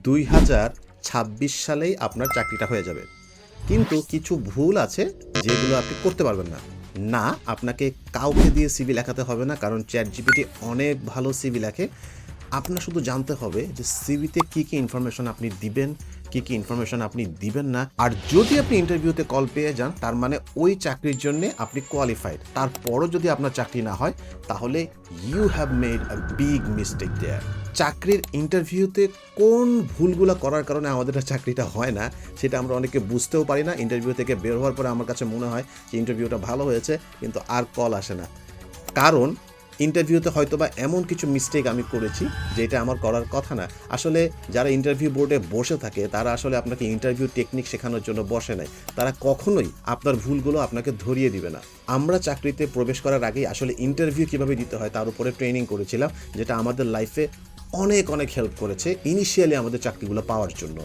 2026 সালেই আপনার চাকরিটা হয়ে যাবে। কিন্তু কিছু ভুল আছে যেগুলো আপনি করতে পারবেন না। না, আপনাকে কাউকে দিয়ে সিভি লেখাতে হবে না, কারণ ChatGPT অনেক ভালো সিভি লেখে। আপনার শুধু জানতে হবে যে সিভিতে কী ইনফরমেশন আপনি দিবেন, কী ইনফরমেশন আপনি দিবেন না। আর যদি আপনি ইন্টারভিউতে কল পেয়ে যান, তার মানে ওই চাকরির জন্যে আপনি কোয়ালিফাইড। তারপরও যদি আপনার চাকরি না হয়, তাহলে you have made a big mistake there. চাকরির ইন্টারভিউতে কোন ভুলগুলো করার কারণে আমাদের চাকরিটা হয় না, সেটা আমরা অনেকে বুঝতেও পারি না। ইন্টারভিউ থেকে বের হওয়ার পরে আমার কাছে মনে হয় যে ইন্টারভিউটা ভালো হয়েছে, কিন্তু আর কল আসে না। কারণ ইন্টারভিউতে হয়তোবা এমন কিছু মিস্টেক আমি করেছি যেটা আমার করার কথা না। আসলে যারা ইন্টারভিউ বোর্ডে বসে থাকে, তারা আসলে আপনাকে ইন্টারভিউ টেকনিক শেখানোর জন্য বসে নাই। তারা কখনোই আপনার ভুলগুলো আপনাকে ধরিয়ে দিবে না। আমরা চাকরিতে প্রবেশ করার আগেই আসলে ইন্টারভিউ কীভাবে দিতে হয় তার উপরে ট্রেনিং করেছিলাম, যেটা আমাদের লাইফে অনেক হেল্প করেছে ইনিশিয়ালি আমাদের চাকরিগুলো পাওয়ার জন্য।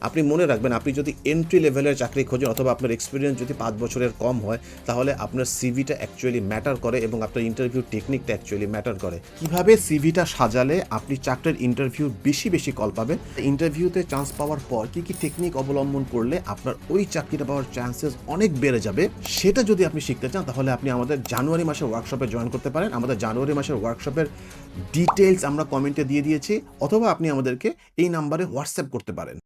আপনি মনে রাখবেন, আপনি যদি এন্ট্রি লেভেলের চাকরি খোঁজেন অথবা আপনার এক্সপিরিয়েন্স যদি 5 বছরের কম হয়, তাহলে আপনার সিভিটা অ্যাকচুয়ালি ম্যাটার করে এবং আপনার ইন্টারভিউ টেকনিকটা অ্যাকচুয়ালি ম্যাটার করে। কিভাবে সিভিটা সাজালে আপনি চাকরির ইন্টারভিউ বেশি কল পাবেন, ইন্টারভিউতে চান্স পাওয়ার পর কী টেকনিক অবলম্বন করলে আপনার ওই চাকরিটা পাওয়ার চান্সেস অনেক বেড়ে যাবে, সেটা যদি আপনি শিখতে চান, তাহলে আপনি আমাদের জানুয়ারি মাসের ওয়ার্কশপে জয়েন করতে পারেন। আমাদের জানুয়ারি মাসের ওয়ার্কশপের ডিটেলস আমরা কমেন্টে দিয়ে দিয়েছি, অথবা আপনি আমাদেরকে এই নাম্বারে হোয়াটসঅ্যাপ করতে পারেন।